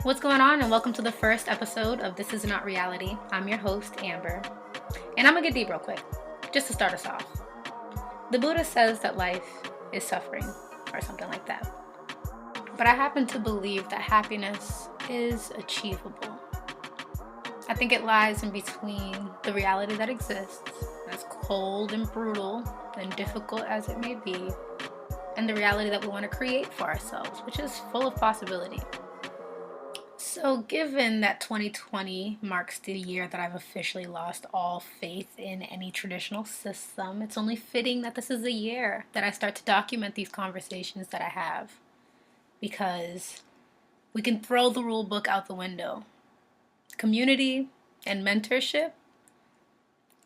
What's going on, and welcome to the first episode of This Is Not Reality. I'm your host, Amber. And I'm gonna get deep real quick, just to start us off. The Buddha says that life is suffering, or something like that. But I happen to believe that happiness is achievable. I think it lies in between the reality that exists, as cold and brutal and difficult as it may be, and the reality that we want to create for ourselves, which is full of possibility. So given that 2020 marks the year that I've officially lost all faith in any traditional system, it's only fitting that this is the year that I start to document these conversations that I have. Because we can throw the rule book out the window. Community and mentorship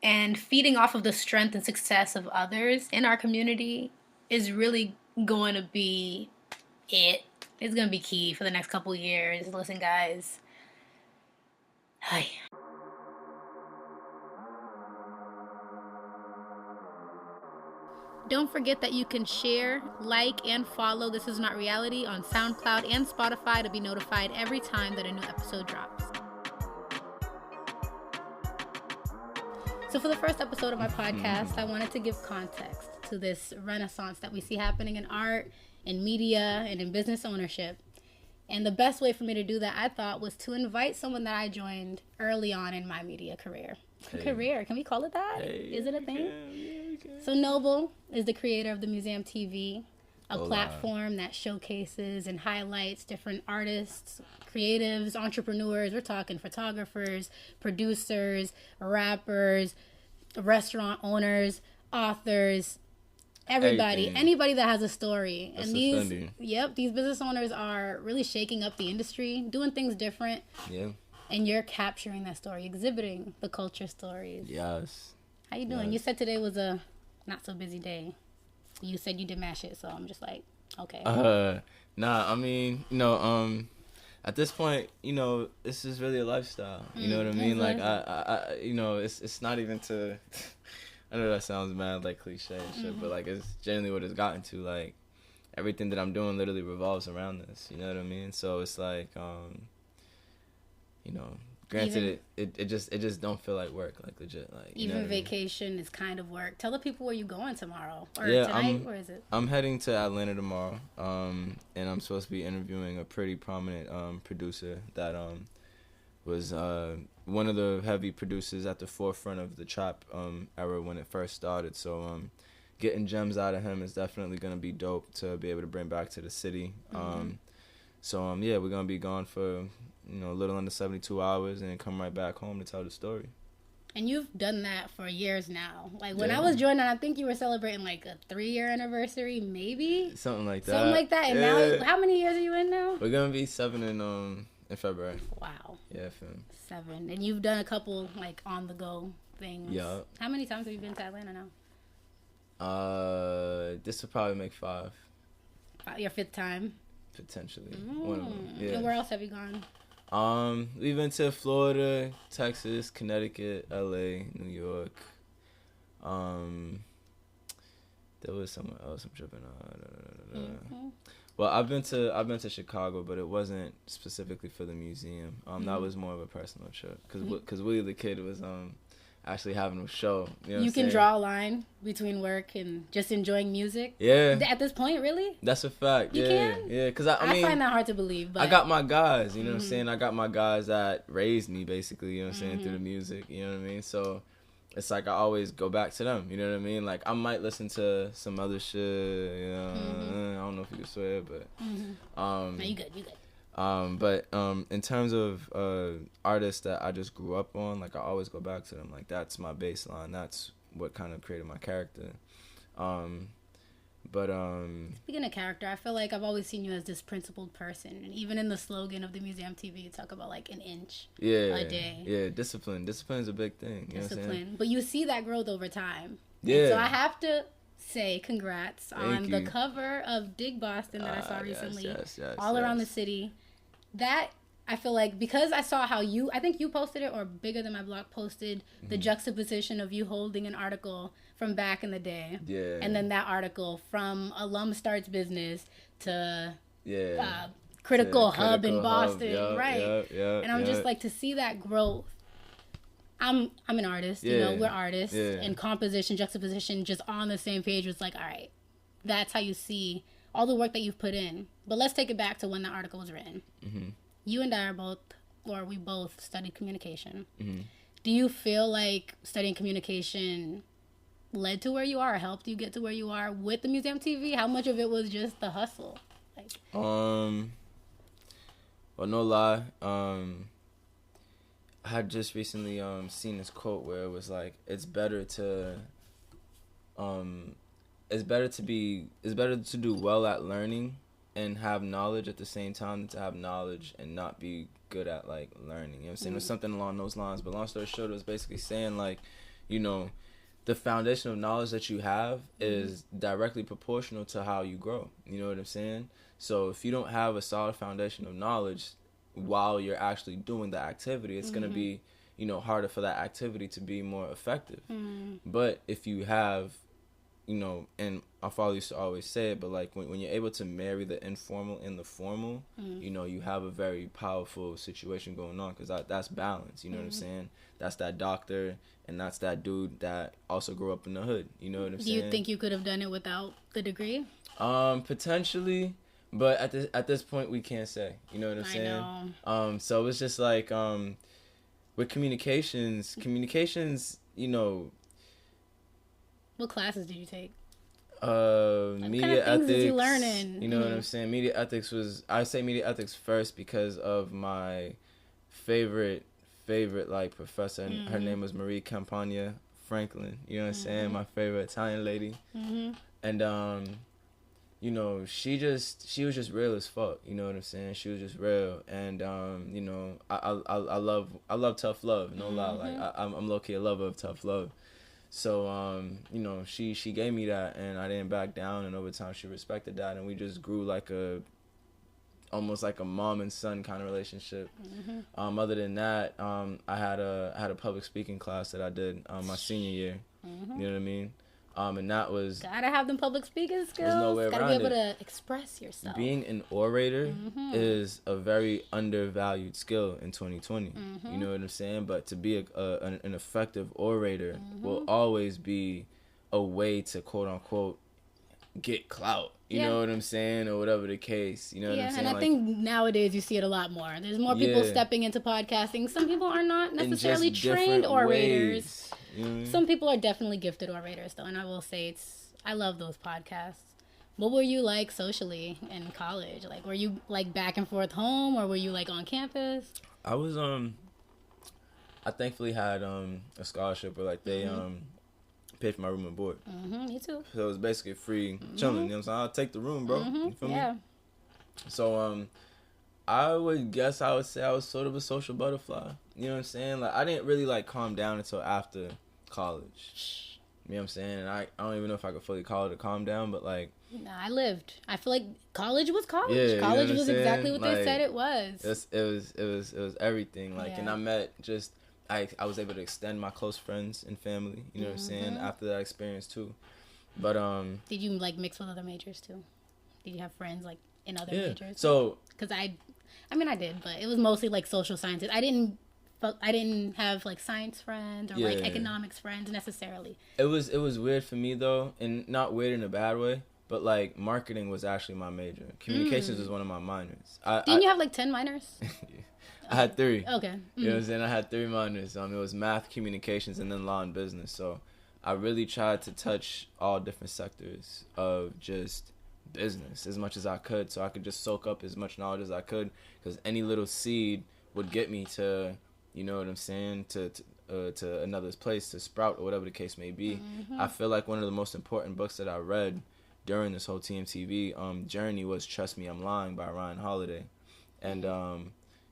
and feeding off of the strength and success of others in our community is really going to be it. It's going to be key for the next couple years. Listen, guys. Hi. Don't forget that you can share, like, and follow This Is Not Reality on SoundCloud and Spotify to be notified every time that a new episode drops. So for the first episode of my podcast, I wanted to give context to this renaissance that we see happening in art, in media, and in business ownership. And the best way for me to do that, I thought, was to invite someone that I joined early on in my media career. Career, can we call it that? Is it a thing? We can. So Noble is the creator of the Museum TV, a platform that showcases and highlights different artists, creatives, entrepreneurs. We're talking photographers, producers, rappers, restaurant owners, authors, everybody, anybody that has a story. That's and these business owners are really shaking up the industry, doing things different. Yeah. And you're capturing that story, exhibiting the culture stories. Yes. How you doing? Yes. You said today was a not so busy day. You said you did my shit, so I'm just like, okay. Nah, I mean, at this point, this is really a lifestyle. You know what I mean? Like, I it's not even to. I know that sounds mad like cliche and shit, but like it's genuinely what it's gotten to. Like everything that I'm doing literally revolves around this. You know what I mean? So it's like, granted, it just don't feel like work, like legit. Like even vacation is kind of work. Tell the people where you going tomorrow or yeah, tonight. Where is it? I'm heading to Atlanta tomorrow, and I'm supposed to be interviewing a pretty prominent producer that was one of the heavy producers at the forefront of the trap era when it first started. So getting gems out of him is definitely going to be dope to be able to bring back to the city. So we're going to be gone for a little under 72 hours and then come right back home to tell the story. And you've done that for years now. Like when I was joining, I think you were celebrating like a 3-year anniversary, maybe something like that. And now, how many years are you in now? We're going to be 7 in February. Wow. Yeah, fam. 7. And you've done a couple, like, on-the-go things. Yeah. How many times have you been to Atlanta now? This will probably make 5. Your 5th time? Potentially. One of them, yeah. And where else have you gone? We've been to Florida, Texas, Connecticut, LA, New York. There was somewhere else I'm tripping on. Well, I've been to Chicago, but it wasn't specifically for the museum. That was more of a personal trip because Willie the Kid was actually having a show. You can draw a line between work and just enjoying music. Yeah. At this point, really? That's a fact. You can? Yeah, because I mean, find that hard to believe. But I got my guys. You know what I'm saying? I got my guys that raised me, basically. You know what I'm saying, through the music. You know what I mean? So it's like I always go back to them. You know what I mean? Like I might listen to some other shit. I don't know if you can swear, but no, you good. But in terms of artists that I just grew up on, like I always go back to them. Like that's my baseline. That's what kind of created my character. Speaking of character, I feel like I've always seen you as this principled person, and even in the slogan of the Museum TV, you talk about like an inch a day. Yeah, discipline. Discipline is a big thing. You know what I'm saying? But you see that growth over time. Yeah. And so I have to say congrats on the cover of Dig Boston that I saw recently, yes, around the city. That I feel like because I saw how I think you posted it, or Bigger Than My Block posted the juxtaposition of you holding an article from back in the day. Yeah. And then that article from alum starts business to critical hub in Boston, Yep, right? Yep, and I'm just like, to see that growth. I'm an artist, you know, we're artists, and composition, juxtaposition, just on the same page was like, all right, that's how you see all the work that you've put in. But let's take it back to when the article was written. Mm-hmm. You and I we both studied communication. Mm-hmm. Do you feel like studying communication led to where you are, or helped you get to where you are with the Museum TV? How much of it was just the hustle? Like, well, no lie. I had just recently seen this quote where it was like, it's better to do well at learning and have knowledge at the same time than to have knowledge and not be good at like learning. You know what I'm saying? It was something along those lines. But long story short, it was basically saying like, you know, the foundation of knowledge that you have is directly proportional to how you grow. You know what I'm saying? So if you don't have a solid foundation of knowledge while you're actually doing the activity, it's going to be, you know, harder for that activity to be more effective. But if you have, you know, and our father used to always say it, but like when you're able to marry the informal and the formal, you know, you have a very powerful situation going on, because that's balance. You know what I'm saying? That's that doctor, and that's that dude that also grew up in the hood. You know what I'm saying? Do you think you could have done it without the degree? Potentially, but at this point we can't say. You know what I'm saying? I know. So it's just like with communications, you know. What classes did you take? Media kind of ethics. You learning? You know what I'm saying? Media ethics I say media ethics first because of my favorite like professor, and her name was Marie Campagna Franklin. You know what I'm saying? My favorite Italian lady. And you know, she was just real as fuck. You know what I'm saying? She was just real, and you know, I love tough love. No lie, like I'm low key a lover of tough love. So you know, she gave me that, and I didn't back down, and over time she respected that, and we just grew like almost like a mom and son kind of relationship. Other than that, I had a public speaking class that I did my senior year. You know what I mean? And that was, gotta have them public speaking skills. There's no way around it. Gotta be able to express yourself. Being an orator is a very undervalued skill in 2020. You know what I'm saying? But to be an effective orator will always be a way to quote unquote get clout. You know what I'm saying? Or whatever the case. You know what I'm saying? And I think nowadays you see it a lot more. There's more people stepping into podcasting. Some people are not necessarily trained orators. Some people are definitely gifted orators, though. And I will say, I love those podcasts. What were you like socially in college? Like, were you like back and forth home, or were you like on campus? I was, I thankfully had a scholarship where like they paid for my room and board. Me too. So it was basically free chilling. You know what I'm saying? I'll take the room, bro. You feel me? So I would say I was sort of a social butterfly. You know what I'm saying? Like, I didn't really like calm down until after college. You know what I'm saying? And I don't even know if I could fully call it a calm down, but like, nah, I lived. I feel like college was college. Yeah, college you know was exactly what they said it was. It was everything. Like, and I met just, I was able to extend my close friends and family. You know what I'm saying? After that experience too. But did you like mix with other majors too? Did you have friends like in other majors? So, because I mean I did, but it was mostly like social sciences. I didn't have like science friends or like economics friends necessarily. It was weird for me though, and not weird in a bad way, but like marketing was actually my major. Communications was one of my minors. Didn't you have like 10 minors? I had 3. Okay. You know what I'm saying? I had 3 minors. It was math, communications, and then law and business. So I really tried to touch all different sectors of just business as much as I could, so I could just soak up as much knowledge as I could, because any little seed would get me to, you know what I'm saying, to another place to sprout or whatever the case may be. I feel like one of the most important books that I read during this whole TMTV journey was Trust Me, I'm Lying by Ryan Holiday. And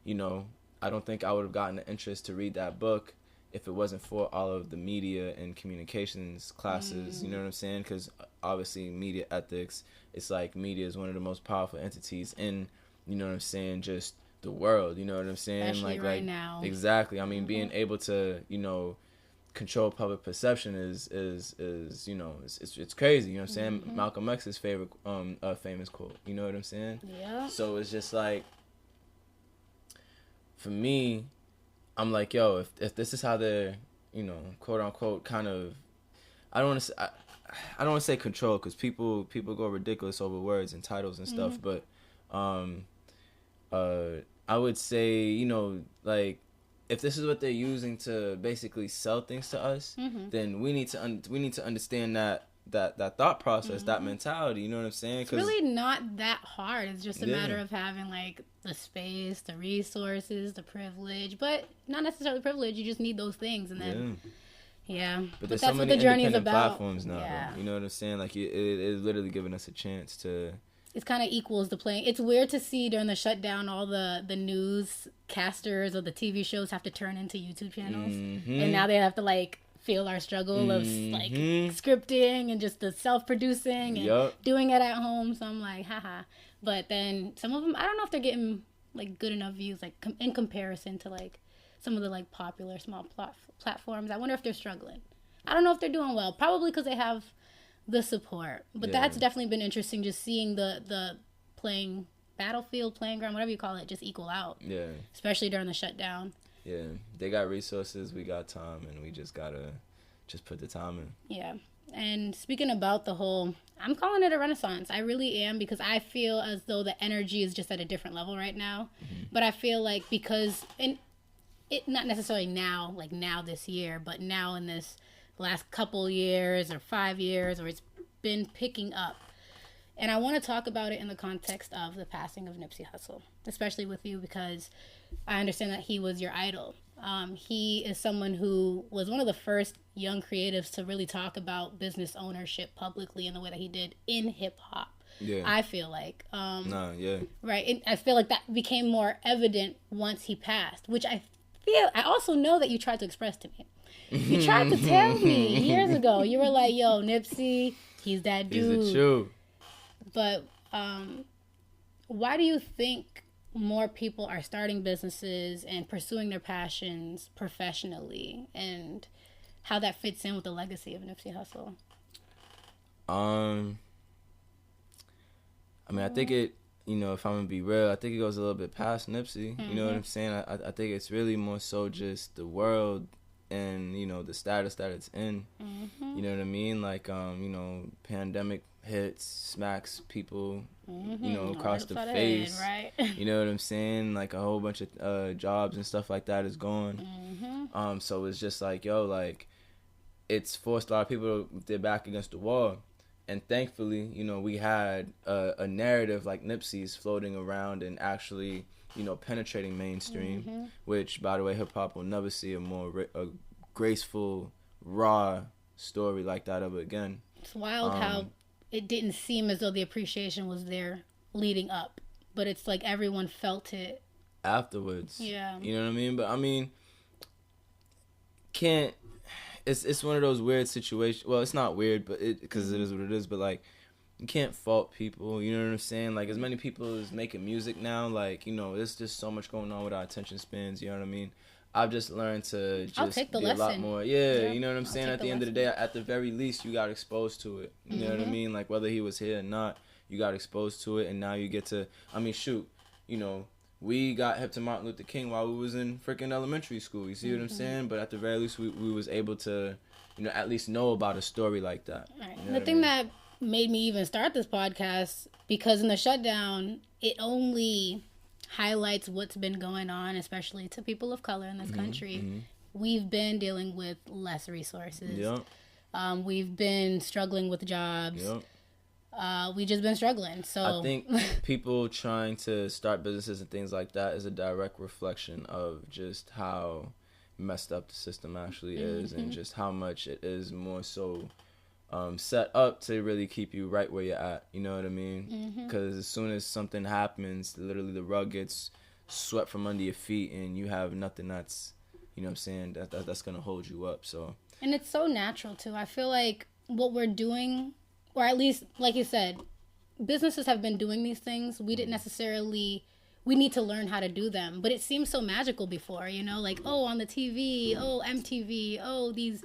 you know, I don't think I would have gotten the interest to read that book if it wasn't for all of the media and communications classes. You know what I'm saying? Because obviously media ethics, it's like media is one of the most powerful entities in, you know what I'm saying, just the world. You know what I'm saying? Especially right now. Exactly. I mean, being able to, you know, control public perception is you know, it's crazy. You know what I'm saying? Mm-hmm. Malcolm X's favorite famous quote. You know what I'm saying? Yeah. So it's just like, for me, I'm like, yo, if this is how they're, you know, quote unquote, kind of, I don't want to say control, because people go ridiculous over words and titles and stuff, Mm-hmm. but I would say, you know, like, if this is what they're using to basically sell things to us, Mm-hmm. then we need to understand that thought process, that mentality. You know what I'm saying? It's really not that hard. It's just a matter of having like the space, the resources, the privilege, but not necessarily privilege. You just need those things, and then But there's that's so what many the journey is independent about. platforms now. Yeah. You know what I'm saying? Like, it is literally giving us a chance to. It kind of equals the playing. It's weird to see during the shutdown all the newscasters or the TV shows have to turn into YouTube channels, and now they have to like feel our struggle of like scripting and just the self-producing and doing it at home. So I'm like, haha. But then some of them, I don't know if they're getting like good enough views, like in comparison to like some of the like popular small platforms. I wonder if they're struggling. I don't know if they're doing well. Probably because they have the support. But that's definitely been interesting, just seeing the playing ground, whatever you call it, just equal out. Yeah. Especially during the shutdown. Yeah. They got resources, we got time, and we just gotta just put the time in. Yeah. And speaking about the whole, I'm calling it a renaissance. I really am, because I feel as though the energy is just at a different level right now. But I feel like because, and it not necessarily now, like now this year, but now in this last couple years or 5 years, or it's been picking up. And I want to talk about it in the context of the passing of Nipsey Hussle, especially with you, because I understand that he was your idol. He is someone who was one of the first young creatives to really talk about business ownership publicly in the way that he did in hip hop. Yeah. I feel like. Right. And I feel like that became more evident once he passed, which I also know that you tried to express to me. You tried to tell me years ago. You were like, yo, Nipsey, he's that dude. He's the truth. But why do you think more people are starting businesses and pursuing their passions professionally, and how that fits in with the legacy of Nipsey Hussle? I mean, I think it, you know, if I'm going to be real, I think it goes a little bit past Nipsey. You know what I'm saying? I think it's really more so just the world and, you know, the status that it's in. You know what I mean? Like, you know, pandemic hits, smacks people, you know, across the face. Right? You know what I'm saying? Like, a whole bunch of jobs and stuff like that is gone. So it's just like, yo, like, it's forced a lot of people their back against the wall. And thankfully, you know, we had a narrative like Nipsey's floating around and actually, you know, penetrating mainstream, which, by the way, hip-hop will never see a more graceful, raw story like that ever again. It's wild how it didn't seem as though the appreciation was there leading up, but it's like everyone felt it afterwards. Yeah. You know what I mean? But, I mean, it's one of those weird situations. Well, it's not weird, but because it is what it is. But, like, you can't fault people. You know what I'm saying? Like, as many people as making music now, like, you know, there's just so much going on with our attention spans. You know what I mean? I've just learned to just be a lot more. Yeah, you know what I'm saying? At the end of the day, at the very least, you got exposed to it. You know what I mean? Like, whether he was here or not, you got exposed to it, and now you get to, I mean, shoot, you know, we got hip to Martin Luther King while we was in freaking elementary school. You see what I'm saying? But at the very least, we was able to, you know, at least know about a story like that. Right. You know the thing that made me even start this podcast, because in the shutdown, it only highlights what's been going on, especially to people of color in this country. We've been dealing with less resources. Yep. We've been struggling with jobs. Yep. We just been struggling. So I think people trying to start businesses and things like that is a direct reflection of just how messed up the system actually is, and just how much it is more so set up to really keep you right where you're at. You know what I mean? Because as soon as something happens, literally the rug gets swept from under your feet, and you have nothing that's, you know what I'm saying, that's going to hold you up. So, and it's so natural too. I feel like what we're doing, or at least, like you said, businesses have been doing these things. We didn't necessarily we need to learn how to do them. But it seemed so magical before, you know, like, oh, on the TV, oh, MTV, oh, these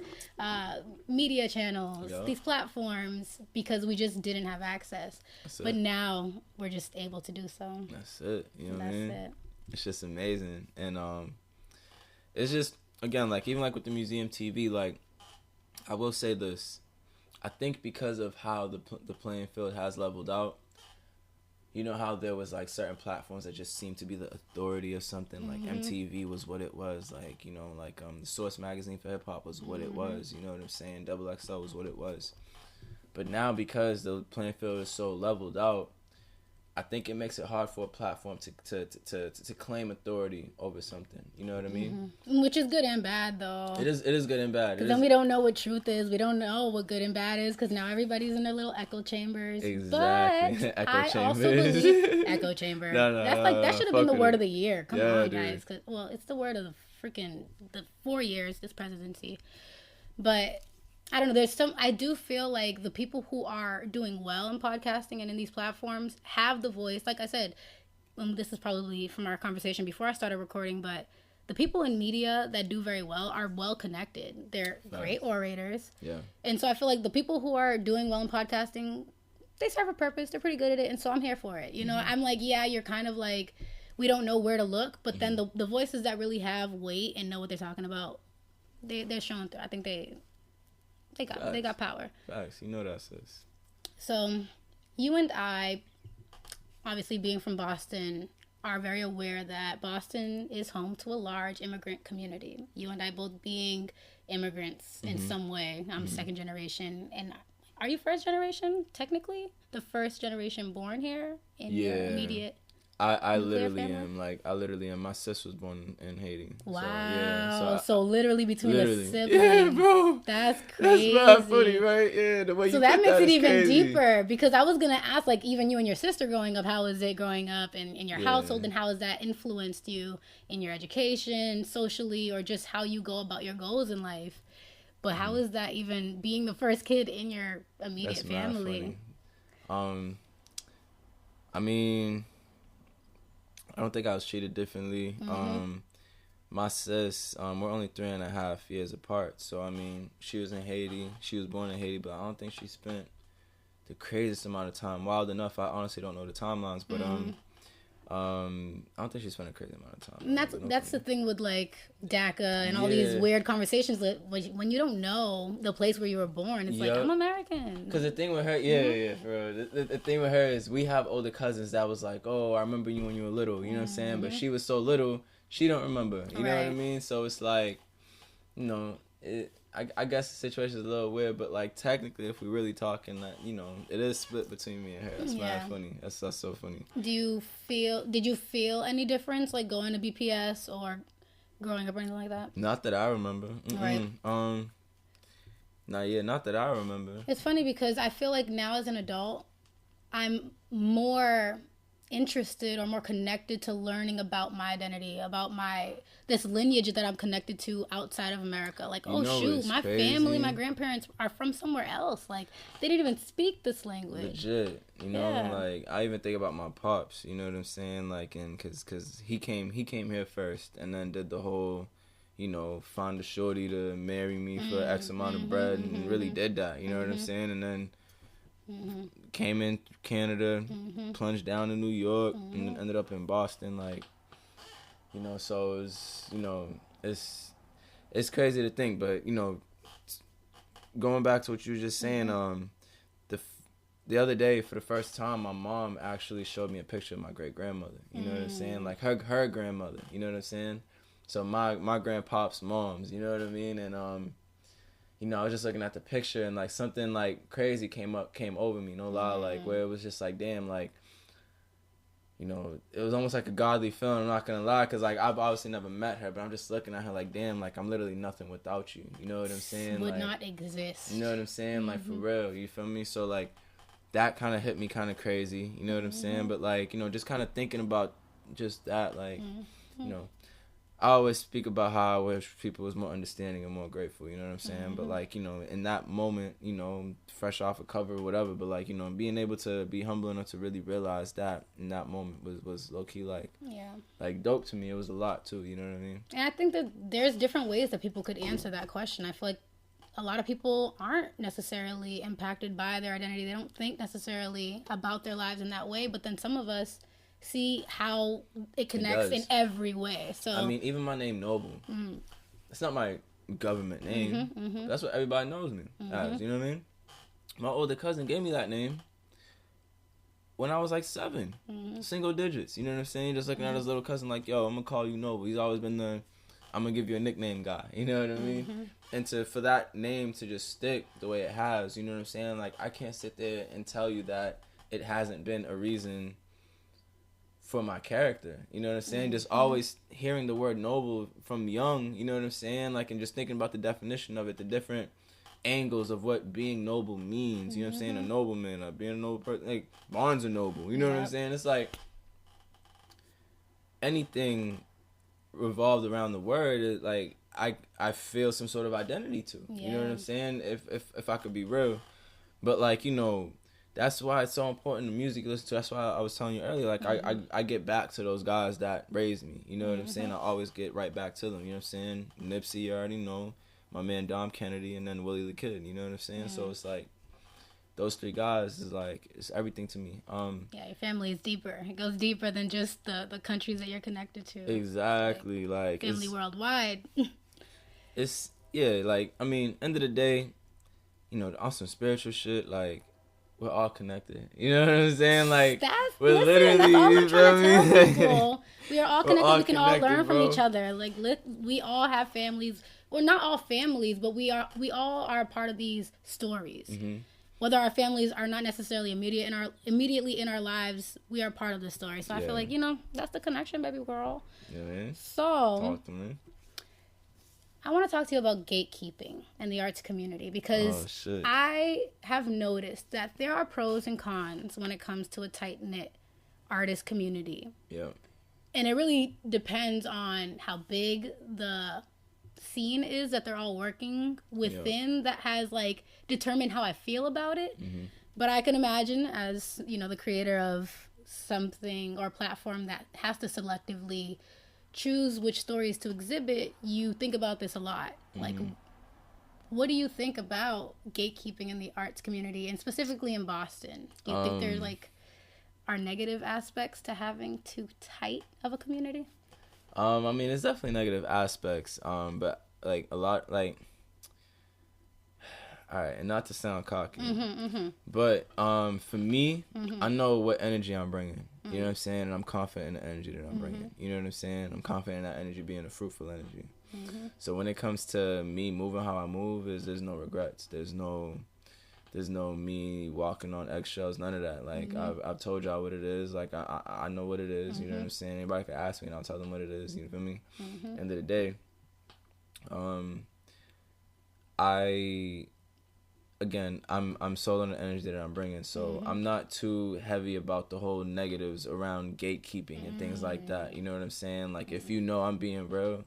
media channels, these platforms, because we just didn't have access. But now we're just able to do so. That's it. You know what I mean? That's it. It's just amazing. And it's just, again, like, even like with the museum TV, like, I will say this. I think because of how the playing field has leveled out, you know how there was like certain platforms that just seemed to be the authority of something. Like MTV was what it was. Like, you know, like the Source magazine for hip hop was what it was. You know what I'm saying? XXL was what it was. But now, because the playing field is so leveled out, I think it makes it hard for a platform to claim authority over something. You know what I mean? Which is good and bad, though. It is good and bad. Because then we don't know what truth is. We don't know what good and bad is, because now everybody's in their little echo chambers. Exactly. But I also believe echo chamber. That should have been the word of the year. Come on, guys. Well, it's the word of the 4 years this presidency. But I don't know. I do feel like the people who are doing well in podcasting and in these platforms have the voice. Like I said, this is probably from our conversation before I started recording, but the people in media that do very well are well connected. They're great orators. Yeah. And so I feel like the people who are doing well in podcasting, they serve a purpose. They're pretty good at it. And so I'm here for it. You know, I'm like, yeah, you're kind of like, we don't know where to look, but then the voices that really have weight and know what they're talking about, they're showing through. I think they got power. Facts. You know that, sis. So, you and I, obviously being from Boston, are very aware that Boston is home to a large immigrant community. You and I both being immigrants in some way. I'm second generation. And are you first generation, technically? The first generation born here in your immediate... I literally am. I literally am. My sis was born in Haiti. Wow. So literally between the siblings. Yeah, bro. That's crazy. That's not funny, right? Yeah, the way you So that makes it even crazy. deeper, because I was going to ask, like, even you and your sister growing up, how is it growing up in your household, and how has that influenced you in your education, socially, or just how you go about your goals in life? But how is that even being the first kid in your immediate family? I mean, I don't think I was treated differently. My sis, we're only 3.5 years apart. So, I mean, she was in Haiti. She was born in Haiti, but I don't think she spent the craziest amount of time. Wild enough, I honestly don't know the timelines, but I don't think she spent a crazy amount of time. And that's the thing with, like, DACA and all these weird conversations. When you don't know the place where you were born, it's like, I'm American. Because the thing with her, for real. The thing with her is we have older cousins that was like, oh, I remember you when you were little. You know what I'm saying? But she was so little, she don't remember. You know what I mean? So it's like, you know, I guess the situation is a little weird, but like technically, if we really talking, that, you know, it is split between me and her. That's mad funny. That's so funny. Did you feel any difference, like going to BPS or growing up or anything like that? Not that I remember. Right. Not that I remember. It's funny because I feel like now as an adult, I'm more interested or more connected to learning about my identity, about this lineage that I'm connected to outside of America. Like, my family, my grandparents are from somewhere else. Like, they didn't even speak this language. Legit, you know, like, I even think about my pops, you know what I'm saying? Like, and cause he came here first, and then did the whole, you know, find a shorty to marry me for X amount of bread, and really did that, you know what I'm saying? And then came in Canada, plunged down to New York, and ended up in Boston. Like, you know, so it's, you know, it's crazy to think, but, you know, going back to what you were just saying, the other day, for the first time, my mom actually showed me a picture of my great grandmother. You know what I'm saying? Like her grandmother. You know what I'm saying? So my grandpop's mom's. You know what I mean? And you know, I was just looking at the picture, and like something like crazy came over me, no lie, like where it was just like, damn, like, you know, it was almost like a godly feeling, I'm not gonna lie, because like I've obviously never met her, but I'm just looking at her like, damn, like I'm literally nothing without you. You know what I'm saying? Would like, not exist. You know what I'm saying? Like, for real, you feel me? So like that kind of hit me kind of crazy, you know what I'm saying? But like, you know, just kind of thinking about just that, like, you know, I always speak about how I wish people was more understanding and more grateful, you know what I'm saying? Mm-hmm. But, like, you know, in that moment, you know, fresh off a cover or whatever, but, like, you know, being able to be humble enough to really realize that in that moment was low-key, like, dope to me. It was a lot, too, you know what I mean? And I think that there's different ways that people could answer that question. I feel like a lot of people aren't necessarily impacted by their identity. They don't think necessarily about their lives in that way, but then some of us see how it connects in every way. So I mean, even my name Noble, it's not my government name. Mm-hmm. That's what everybody knows me as, you know what I mean? My older cousin gave me that name when I was like 7, single digits, you know what I'm saying? Just looking at his little cousin like, yo, I'm gonna call you Noble. He's always been the, I'm gonna give you a nickname guy, you know what I mean? And for that name to just stick the way it has, you know what I'm saying? Like, I can't sit there and tell you that it hasn't been a reason for my character, you know what I'm saying? Just always hearing the word noble from young, you know what I'm saying? Like, and just thinking about the definition of it, the different angles of what being noble means, you know what I'm saying? A nobleman, being a noble person, like, Barnes are noble, you know what I'm saying? It's like, anything revolved around the word, is like, I feel some sort of identity to, you know what I'm saying? If I could be real. But, like, you know, that's why it's so important the music you listen to. That's why I was telling you earlier, like, I get back to those guys that raised me. You know what I'm saying? I always get right back to them. You know what I'm saying? Nipsey, you already know. My man Dom Kennedy, and then Willie the Kid. You know what I'm saying? So it's like, those 3 guys is like, it's everything to me. Yeah, your family is deeper. It goes deeper than just the countries that you're connected to. Exactly. Like family worldwide. It's, yeah, like, I mean, end of the day, you know, on some spiritual shit, like, we're all connected. You know what I'm saying? Like, that's all I'm trying to tell people. We are all connected. We can all learn from each other. Like, we all have families. Well, not all families, but we all are a part of these stories. Whether our families are not necessarily immediately in our lives, we are part of the story. So I feel like, you know, that's the connection, baby girl. Yeah, man. So, talk to me. I want to talk to you about gatekeeping and the arts community, because I have noticed that there are pros and cons when it comes to a tight-knit artist community. Yeah. And it really depends on how big the scene is that they're all working within, that has, like, determined how I feel about it. But I can imagine, as, you know, the creator of something or platform that has to selectively choose which stories to exhibit, you think about this a lot. Like, what do you think about gatekeeping in the arts community, and specifically in Boston? Do you think there, like, are negative aspects to having too tight of a community? I mean, there's definitely negative aspects, but, like, a lot, like, all right, and not to sound cocky, but for me, I know what energy I'm bringing. You know what I'm saying? And I'm confident in the energy that I'm bringing. You know what I'm saying? I'm confident in that energy being a fruitful energy. So when it comes to me moving how I move, there's no regrets. There's no me walking on eggshells. None of that. Like, I've told y'all what it is. Like, I know what it is. You know what I'm saying? Anybody can ask me and I'll tell them what it is. You feel me? End of the day, I'm sold on the energy that I'm bringing, so I'm not too heavy about the whole negatives around gatekeeping and things like that. You know what I'm saying? Like, if you know I'm being real,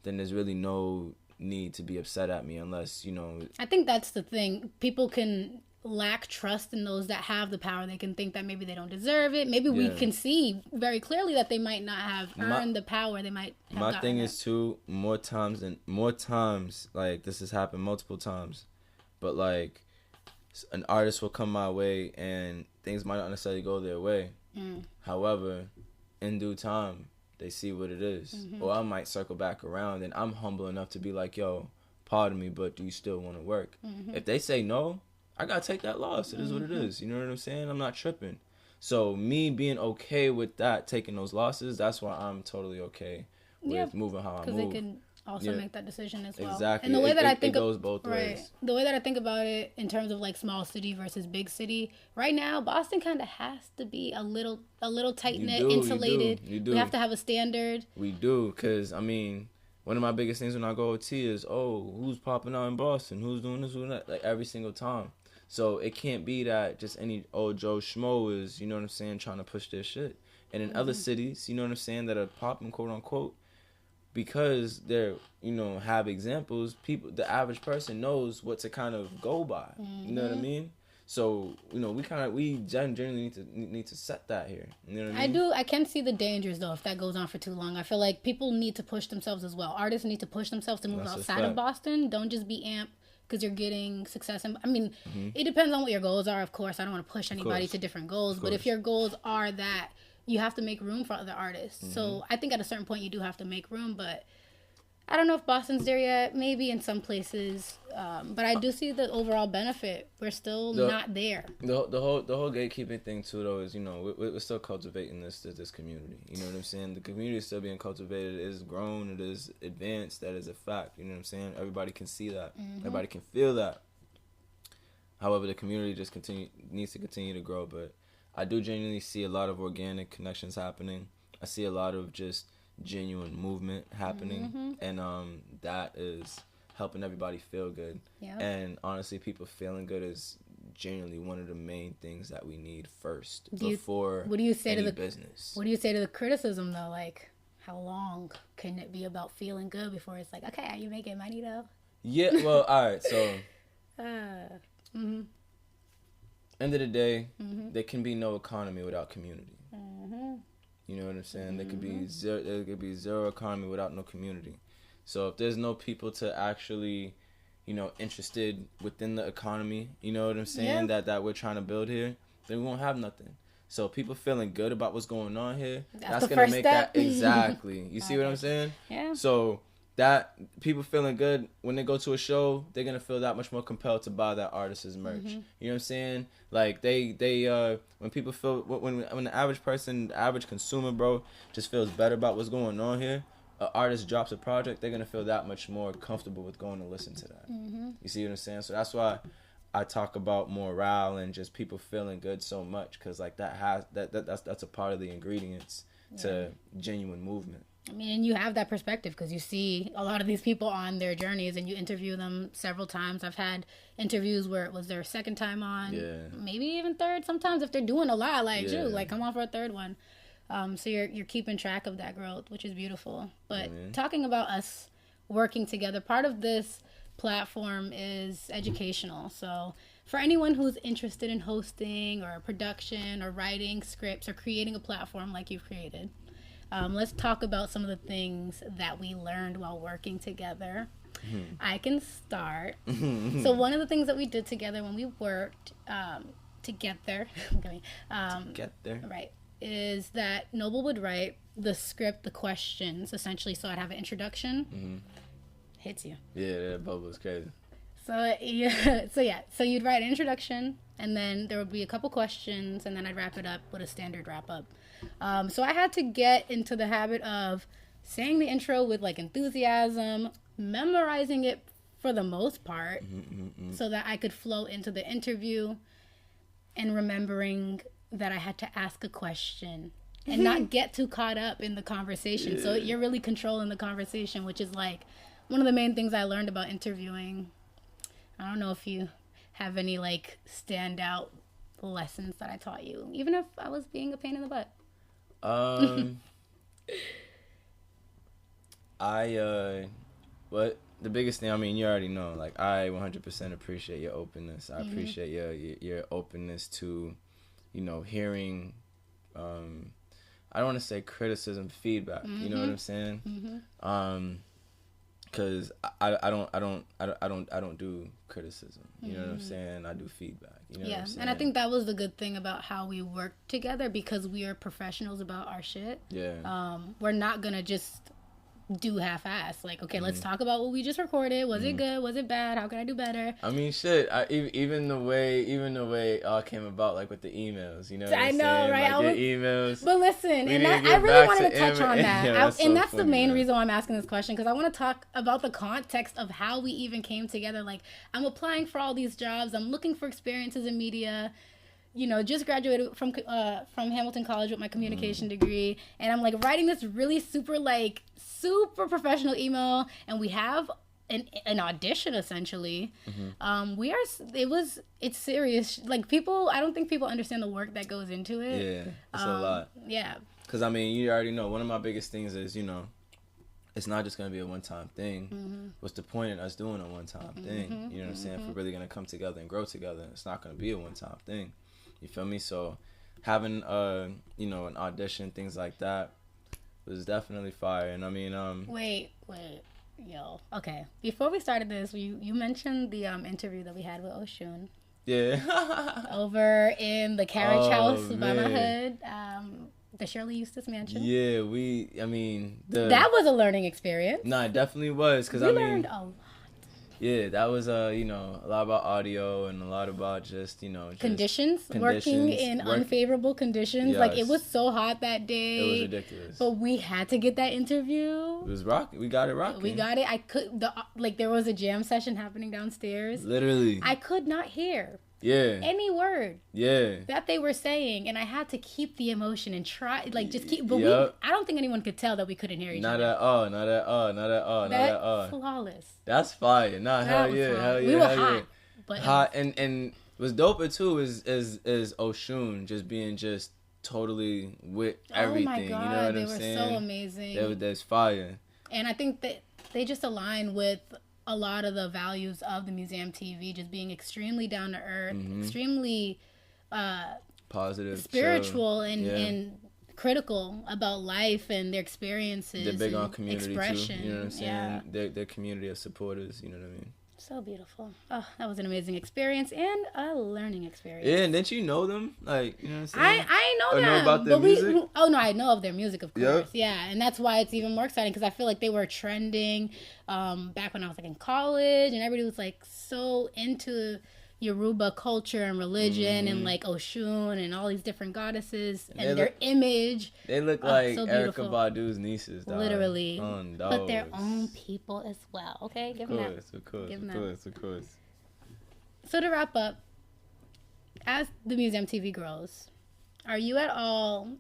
then there's really no need to be upset at me unless, you know. I think that's the thing. People can lack trust in those that have the power. They can think that maybe they don't deserve it. Maybe we can see very clearly that they might not have earned the power. They might have My thing is, too, more times, like, this has happened multiple times. But, like, an artist will come my way and things might not necessarily go their way. However, in due time, they see what it is. Or I might circle back around and I'm humble enough to be like, yo, pardon me, but do you still want to work? If they say no, I got to take that loss. It is what it is. You know what I'm saying? I'm not tripping. So me being okay with that, taking those losses, that's why I'm totally okay with moving how I move. Because they can also make that decision as well. Exactly. And the way that I think it goes both ways. The way that I think about it in terms of, like, small city versus big city, right now Boston kind of has to be a little tight knit, insulated. You do. We have to have a standard. We do, because I mean, one of my biggest things when I go OT is, who's popping out in Boston? Who's doing this? Who's that? Like, every single time. So it can't be that just any old Joe Schmo is, you know what I'm saying, trying to push their shit. And in other cities, you know what I'm saying, that are popping, quote unquote, because they're, have examples, the average person knows what to kind of go by. You know what I mean? So, we generally need to set that here. You know what I mean? I can see the dangers, though, if that goes on for too long. I feel like people need to push themselves as well. Artists need to push themselves to move outside of Boston. Don't just be amped because you're getting success. And I mean, it depends on what your goals are, of course. I don't want to push anybody to different goals. But if your goals are that, you have to make room for other artists. So I think at a certain point you do have to make room, but I don't know if Boston's there yet. Maybe in some places, but I do see the overall benefit. We're still not there. The whole gatekeeping thing too, though, is we're still cultivating this community. You know what I'm saying? The community is still being cultivated. It is grown. It is advanced. That is a fact. You know what I'm saying? Everybody can see that. Everybody can feel that. However, the community just needs to continue to grow. But I do genuinely see a lot of organic connections happening. I see a lot of just genuine movement happening, and that is helping everybody feel good. And honestly, people feeling good is genuinely one of the main things that we need first before what do you say any to the business. What do you say to the criticism, though? Like, how long can it be about feeling good before it's like, okay, are you making money though? Yeah, well, all right, so end of the day, there can be no economy without community. You know what I'm saying? There could be zero economy without no community. So if there's no people to actually, interested within the economy, you know what I'm saying, that we're trying to build here, then we won't have nothing. So people feeling good about what's going on here, that's gonna make step. That exactly. You see what I'm saying? Yeah. So that people feeling good when they go to a show, they're gonna feel that much more compelled to buy that artist's merch. You know what I'm saying? Like they when people feel when the average person, the average consumer, bro, just feels better about what's going on here, an artist drops a project, they're gonna feel that much more comfortable with going to listen to that. You see what I'm saying? So that's why I talk about morale and just people feeling good so much, because like that's a part of the ingredients to genuine movement. I mean, you have that perspective because you see a lot of these people on their journeys and you interview them several times. I've had interviews where it was their second time on, maybe even third sometimes if they're doing a lot, like, dude, like, come on for a third one. So you're keeping track of that growth, which is beautiful. But talking about us working together, part of this platform is educational. So for anyone who's interested in hosting or production or writing scripts or creating a platform like you've created, let's talk about some of the things that we learned while working together. I can start. So one of the things that we did together when we worked together, right, is that Noble would write the script, the questions, essentially. So I'd have an introduction. Hits you. Yeah, that bubble was crazy. So you'd write an introduction, and then there would be a couple questions, and then I'd wrap it up with a standard wrap up. So I had to get into the habit of saying the intro with like enthusiasm, memorizing it for the most part, so that I could flow into the interview, and remembering that I had to ask a question and not get too caught up in the conversation. So you're really controlling the conversation, which is like one of the main things I learned about interviewing. I don't know if you have any like standout lessons that I taught you, even if I was being a pain in the butt. But the biggest thing, I mean, you already know, like, I 100% appreciate your openness. I appreciate your openness to, hearing, I don't want to say criticism, feedback. You know what I'm saying? Because I don't do criticism. You know what I'm saying? I do feedback. You know what I'm saying? And I think that was the good thing about how we work together, because we are professionals about our shit. We're not gonna just do half-ass. Like, okay, let's talk about what we just recorded. Was it good? Was it bad? How can I do better? I mean, shit. Even the way it all came about, like with the emails. You know what I'm saying? Right? Like your emails. But listen, and I really wanted to touch on that. And that's the main reason why I'm asking this question, because I want to talk about the context of how we even came together. Like, I'm applying for all these jobs. I'm looking for experiences in media. Just graduated from Hamilton College with my communication degree, and I'm like writing this really super professional email, and we have an audition essentially. It's serious. Like, I don't think people understand the work that goes into it. Yeah, it's a lot. Yeah. Because I mean, you already know, one of my biggest things is it's not just going to be a one-time thing. What's the point in us doing a one-time thing? You know what I'm saying? If we're really going to come together and grow together, it's not going to be a one-time thing. You feel me? So having, you know, an audition, things like that was definitely fire. And I mean, Wait. Yo. Okay. Before we started this, you mentioned the interview that we had with Oshun. Yeah. Over in the carriage house by my hood. The Shirley Eustace mansion. Yeah, that was a learning experience. Nah, it definitely was, because we learned a lot. Yeah, that was you know, a lot about audio and a lot about just, you know, conditions, working in unfavorable conditions. Yes. Like, it was so hot that day. It was ridiculous. But we had to get that interview. It was rocking. We got it rocking. We got it. There was a jam session happening downstairs. Literally. I could not hear. Yeah. Any word. Yeah. That they were saying, and I had to keep the emotion and try, like, just keep. But I don't think anyone could tell that we couldn't hear each other. Not at all. Flawless. That's fire. Hell yeah. We were hot. But hot and what's doper too is Oshun just being just totally with everything. Oh my God, you know what I'm saying? They were so amazing. There's fire. And I think that they just align with a lot of the values of the Museum TV, just being extremely down to earth, extremely positive, spiritual, and critical about life and their experiences. They're big on community expression. Too. You know what I'm saying? Yeah. Their community of supporters. You know what I mean? So beautiful. Oh, that was an amazing experience and a learning experience. Yeah, and didn't you know them? Like, you know what I'm saying? I know them. Know about their music? I know of their music, of course. Yeah, and that's why it's even more exciting, because I feel like they were trending back when I was like in college, and everybody was like so into Yoruba culture and religion and like Oshun and all these different goddesses and their image. They look like so Erykah Badu's nieces, dog. Literally. But their own people as well. Okay, give them that. Of course. So to wrap up, as the Museum TV grows, are you at all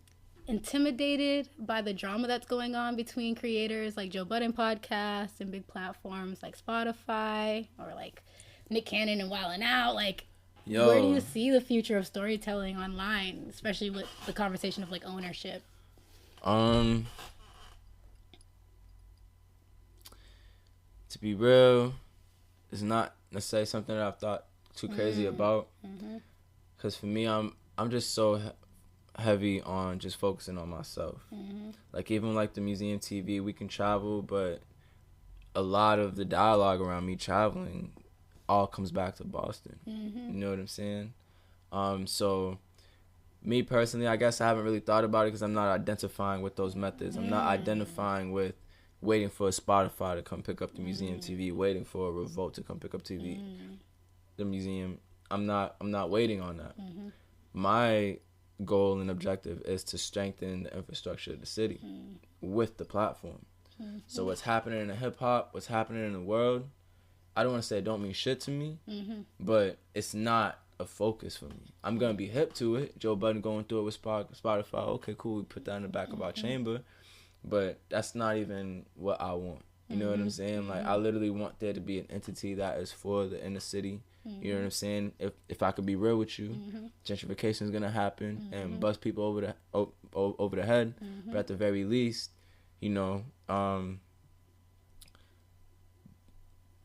intimidated by the drama that's going on between creators like Joe Budden podcasts and big platforms like Spotify, or like Nick Cannon and Wildin' Out? Like, where do you see the future of storytelling online, especially with the conversation of like ownership? To be real, it's not necessarily something that I've thought too crazy about. Because for me, I'm just so heavy on just focusing on myself. Like, even like the Museum TV, we can travel, but a lot of the dialogue around me traveling all comes back to Boston. You know what I'm saying? So me personally, I guess I haven't really thought about it because I'm not identifying with those methods. I'm not identifying with waiting for a Spotify to come pick up the Museum TV, waiting for a Revolt to come pick up the museum. I'm not waiting on that. My goal and objective is to strengthen the infrastructure of the city with the platform. So what's happening in the hip hop, what's happening in the world, I don't want to say it don't mean shit to me, but it's not a focus for me. I'm going to be hip to it. Joe Budden going through it with Spotify. Okay, cool. We put that in the back of our chamber. But that's not even what I want. You know what I'm saying? Like, I literally want there to be an entity that is for the inner city. You know what I'm saying? If I could be real with you, gentrification is going to happen and bust people over the head. But at the very least, you know,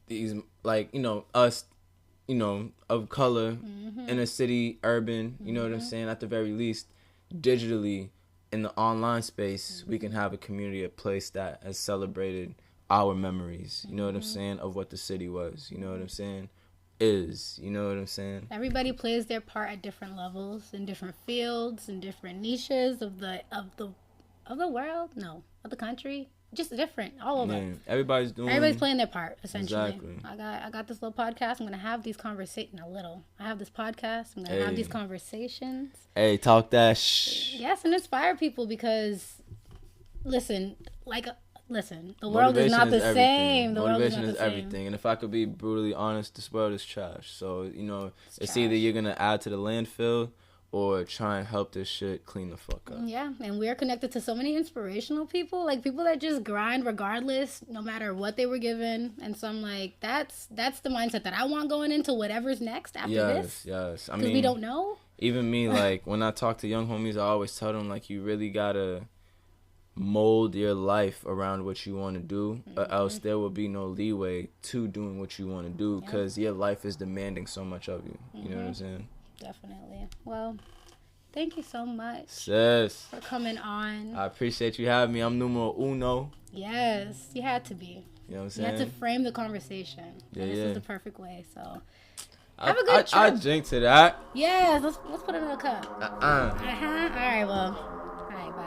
these, like, you know, us, you know, of color, inner city, urban, you know what I'm saying? At the very least, digitally, in the online space, we can have a community, a place that has celebrated our memories, you know what I'm saying, of what the city was, you know what I'm saying, you know what I'm saying? Everybody plays their part at different levels, in different fields, in different niches of the world, of the country. Just different, all over. Man, everybody's playing their part, essentially. Exactly. I got this little podcast. I'm gonna have these conversations. I have this podcast. I'm gonna have these conversations. Hey, talk that shh. Yes, and inspire people, because, listen, the world is not the same. Motivation is everything. And if I could be brutally honest, this world is trash. So, you know, it's either you're gonna add to the landfill or try and help this shit clean the fuck up. Yeah, and we're connected to so many inspirational people, like people that just grind regardless, no matter what they were given. And so I'm like, that's the mindset that I want going into whatever's next after this. Yes. I mean, because we don't know. Even me, like, when I talk to young homies, I always tell them, like, you really gotta mold your life around what you want to do, or else there will be no leeway to doing what you want to do, because your life is demanding so much of you. You know what I'm saying? Definitely. Well, thank you so much, sis, for coming on. I appreciate you having me. I'm numero uno. Yes, you had to be. You know what I'm saying? You had to frame the conversation. Yeah, and this yeah. is the perfect way. So have a good trip. I drink to that. Yes, let's put it in a cup. All right, well, all right, bye.